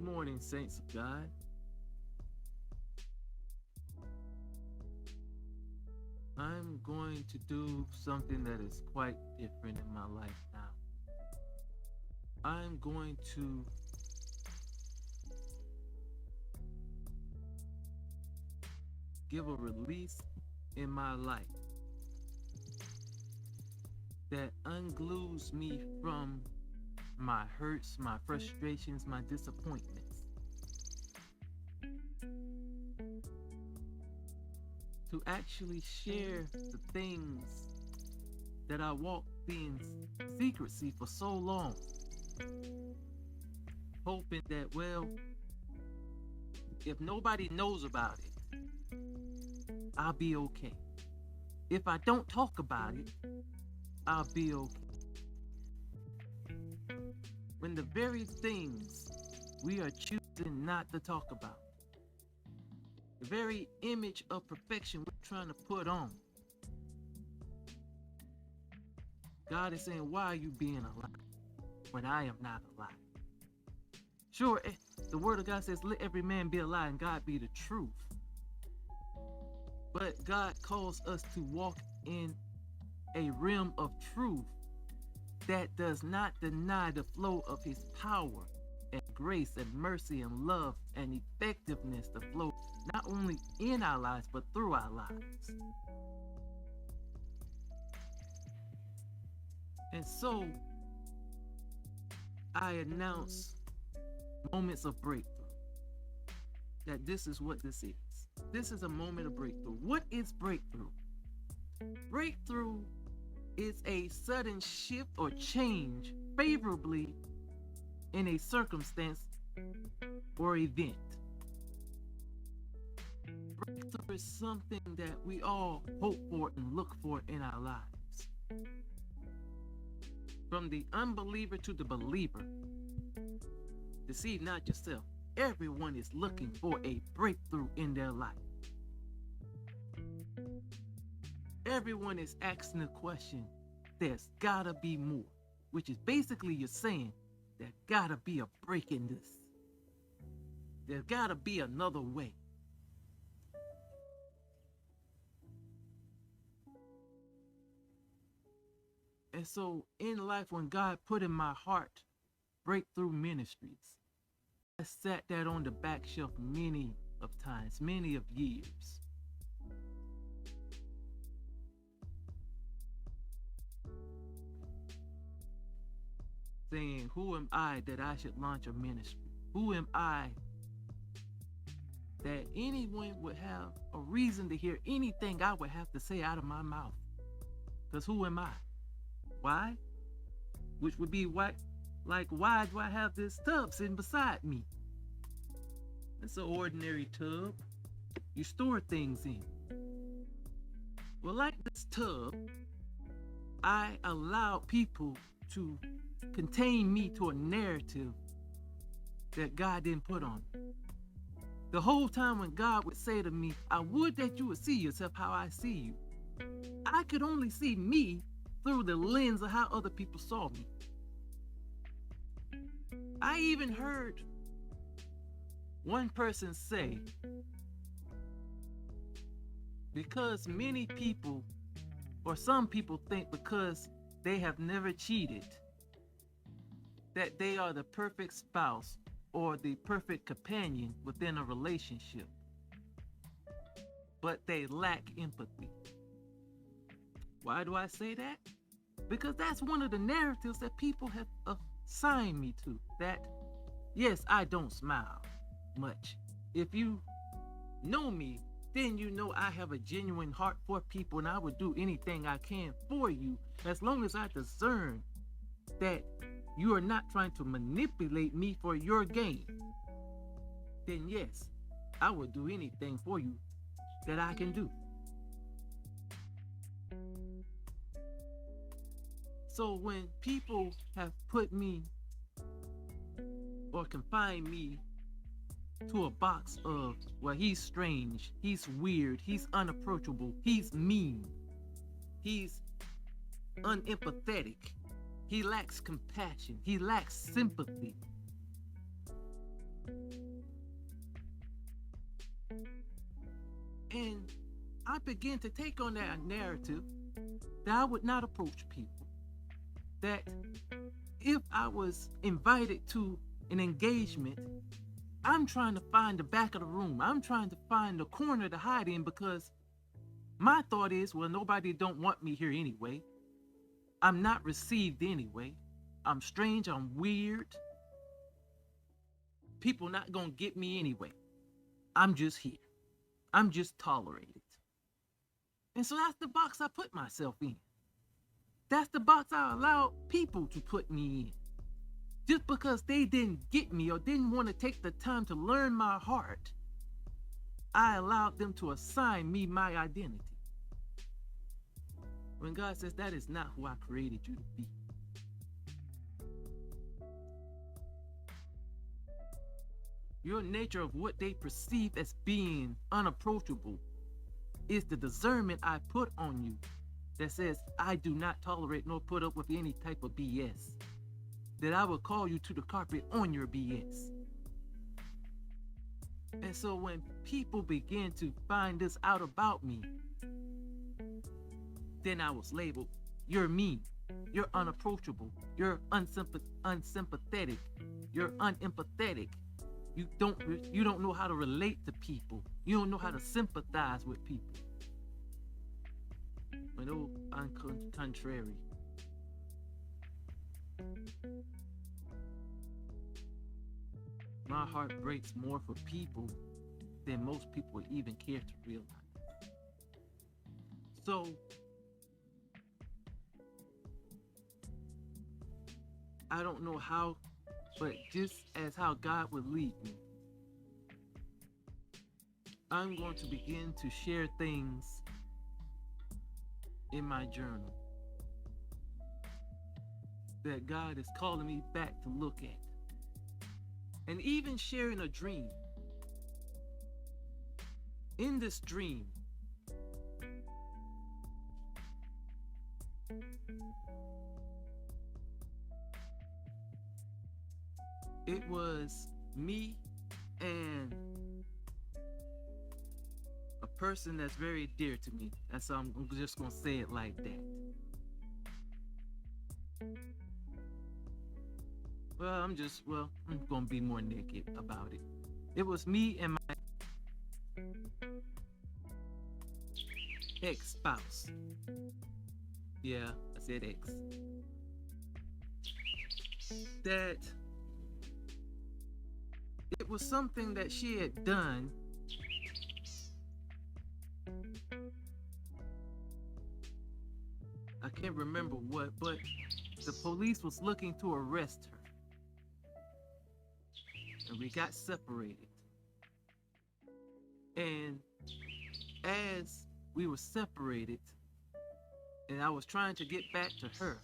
morning, saints of God. I'm going to do something that is quite different in my life now. I'm going to give a release in my life that unglues me from my hurts, my frustrations, my disappointments. To actually share the things that I walked in secrecy for so long, hoping that, well, if nobody knows about it, I'll be okay. If I don't talk about it, I'll be okay. When the very things we are choosing not to talk about, the very image of perfection we're trying to put on, God is saying, why are you being alive when I am not alive? Sure, the word of God says, let every man be a lie and God be the truth. But God calls us to walk in a realm of truth that does not deny the flow of his power and grace and mercy and love and effectiveness to flow not only in our lives but through our lives. And so I announce moments of breakthrough, that this is what this is. This is a moment of breakthrough. What is breakthrough? Breakthrough is a sudden shift or change favorably in a circumstance or event. Breakthrough is something that we all hope for and look for in our lives. From the unbeliever to the believer, deceive not yourself. Everyone is looking for a breakthrough in their life. Everyone is asking the question, there's gotta be more, which is basically you're saying, there gotta be a break in this. There's gotta be another way. And so in life, when God put in my heart Breakthrough Ministries, I sat that on the back shelf many of times, many of years. Saying, who am I that I should launch a ministry? Who am I that anyone would have a reason to hear anything I would have to say out of my mouth? Because who am I? Why? Which would be what? Like, why do I have this tub sitting beside me? It's an ordinary tub. You store things in. Well, like this tub, I allow people to contain me to a narrative that God didn't put on me. The whole time when God would say to me, I would that you would see yourself how I see you. I could only see me through the lens of how other people saw me. I even heard one person say, because many people, or some people think because they have never cheated, that they are the perfect spouse or the perfect companion within a relationship, but they lack empathy. Why do I say that? Because that's one of the narratives that people have assigned me to. That, yes, I don't smile much. If you know me, then you know I have a genuine heart for people and I would do anything I can for you as long as I discern that you are not trying to manipulate me for your gain. Then yes, I will do anything for you that I can do. So when people have put me or confined me to a box of, well, he's strange, he's weird, he's unapproachable, he's mean, he's unempathetic, he lacks compassion, he lacks sympathy, And I began to take on that narrative that I would not approach people. That if I was invited to an engagement, I'm trying to find the back of the room. I'm trying to find the corner to hide in, because my thought is, well, nobody don't want me here anyway. I'm not received anyway. I'm strange. I'm weird. People not gonna get me anyway. I'm just here. I'm just tolerated. And so that's the box I put myself in. That's the box I allowed people to put me in. Just because they didn't get me or didn't want to take the time to learn my heart, I allowed them to assign me my identity. When God says that is not who I created you to be. Your nature of what they perceive as being unapproachable is the discernment I put on you that says, I do not tolerate nor put up with any type of BS. That I will call you to the carpet on your BS. And so when people begin to find this out about me, then I was labeled, you're mean, you're unapproachable, you're unsympathetic, you're unempathetic. You don't know how to relate to people. You don't know how to sympathize with people. But oh, on contrary, my heart breaks more for people than most people even care to realize. So, I don't know how, but just as how God would lead me, I'm going to begin to share things in my journal that God is calling me back to look at. And even sharing a dream. In this dream, it was me and a person that's very dear to me. That's I'm just gonna say it like that. I'm gonna be more naked about it. It was me and my ex-spouse. Yeah, I said ex. That it was something that she had done I can't remember what, but the police was looking to arrest her. And we got separated. And as we were separated, and I was trying to get back to her,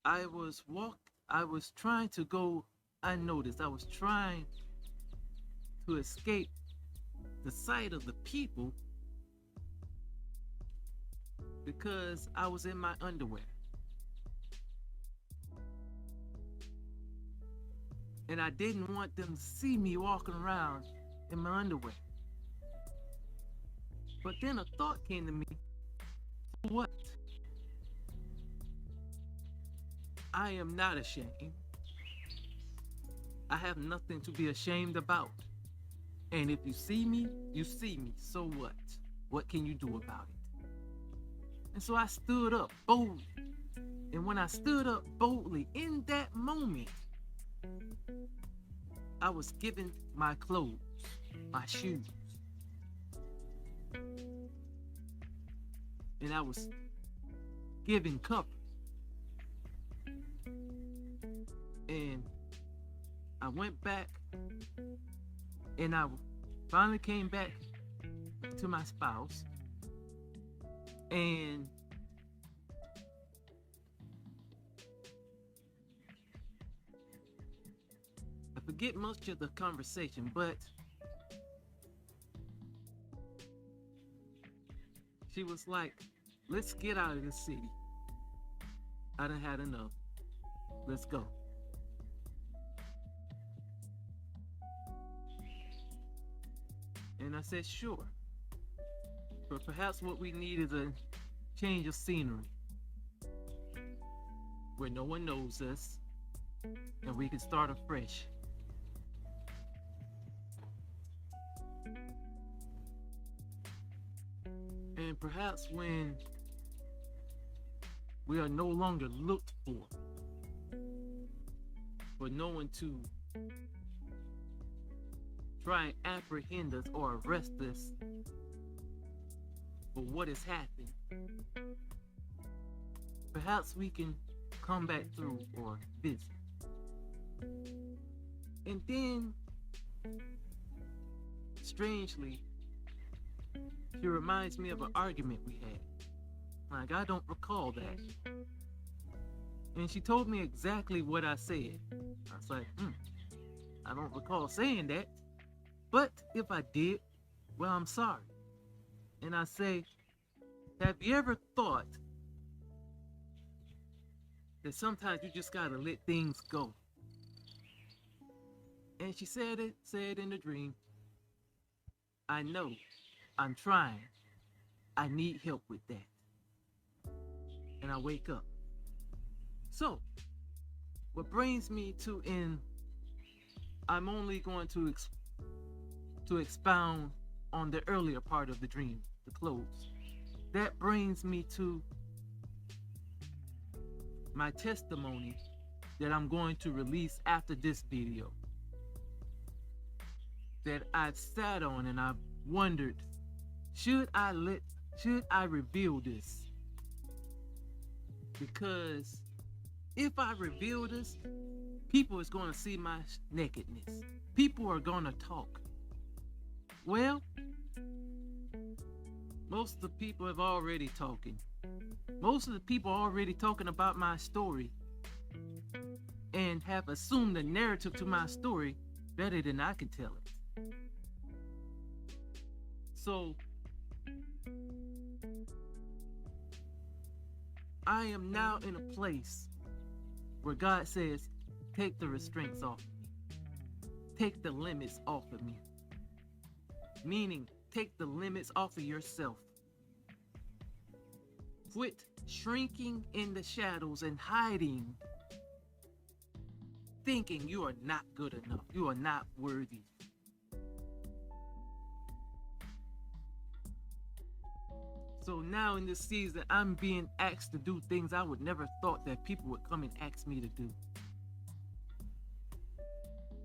I was trying to go unnoticed. I was trying to escape the sight of the people because I was in my underwear. And I didn't want them to see me walking around in my underwear. But then a thought came to me, what? I am not ashamed. I have nothing to be ashamed about. And if you see me, you see me. So what? What can you do about it? And so I stood up boldly. And when I stood up boldly, in that moment, I was given my clothes, my shoes. And I was given cover. And I went back and I finally came back to my spouse. And I forget much of the conversation, but she was like, let's get out of this city. I done had enough. Let's go. And I said, sure. But perhaps what we need is a change of scenery where no one knows us and we can start afresh. And perhaps when we are no longer looked for no one to try and apprehend us or arrest us for what has happened, perhaps we can come back through or visit. And then, strangely, she reminds me of an argument we had. Like, I don't recall that. And she told me exactly what I said. I was like, I don't recall saying that. But if I did, well, I'm sorry. And I say, have you ever thought that sometimes you just gotta let things go? And she said in the dream, I know, I'm trying. I need help with that. And I wake up. So, what brings me to I'm only going to expound on the earlier part of the dream, the close. That brings me to my testimony that I'm going to release after this video, that I've sat on and I've wondered, should I reveal this? Because if I reveal this, people is going to see my nakedness. People are going to talk. Well, most of the people have already talking. Most of the people are already talking about my story and have assumed the narrative to my story better than I can tell it. So, I am now in a place where God says, take the restraints off of me. Take the limits off of me. Meaning, take the limits off of yourself. Quit shrinking in the shadows and hiding, thinking you are not good enough. You are not worthy. So now in this season, I'm being asked to do things I would never thought that people would come and ask me to do.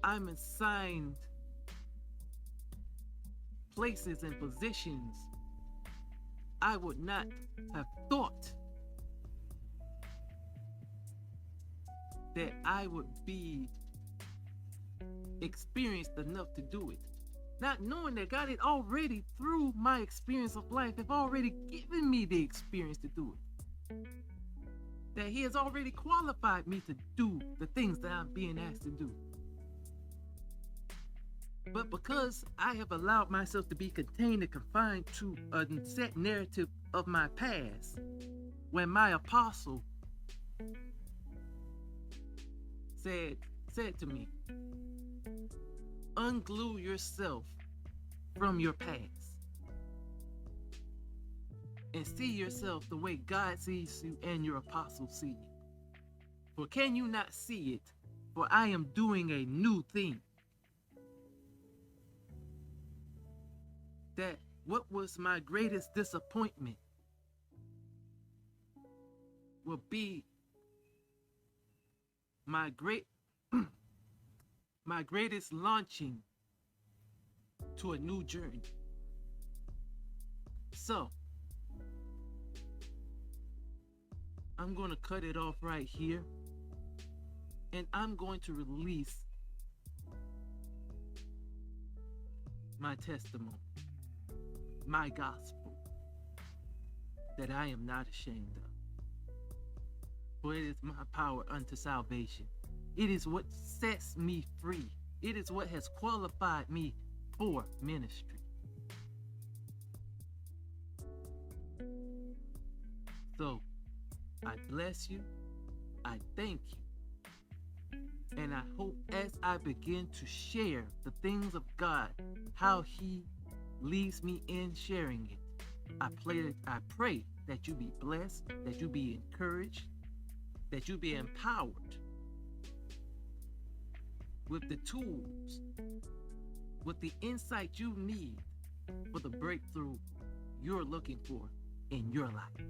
I'm assigned places and positions I would not have thought that I would be experienced enough to do it. Not knowing that God had already, through my experience of life, have already given me the experience to do it. That He has already qualified me to do the things that I'm being asked to do. But because I have allowed myself to be contained and confined to a set narrative of my past, when my apostle said to me, unglue yourself from your past and see yourself the way God sees you and your apostle see you. For can you not see it? For I am doing a new thing. That what was my greatest disappointment will be my greatest launching to a new journey. So, I'm going to cut it off right here, and I'm going to release my testimony, my gospel, that I am not ashamed of. For it is my power unto salvation. It is what sets me free. It is what has qualified me for ministry. So, I bless you. I thank you. And I hope as I begin to share the things of God, how He leaves me in sharing it. I pray that you be blessed, that you be encouraged, that you be empowered with the tools, with the insight you need for the breakthrough you're looking for in your life.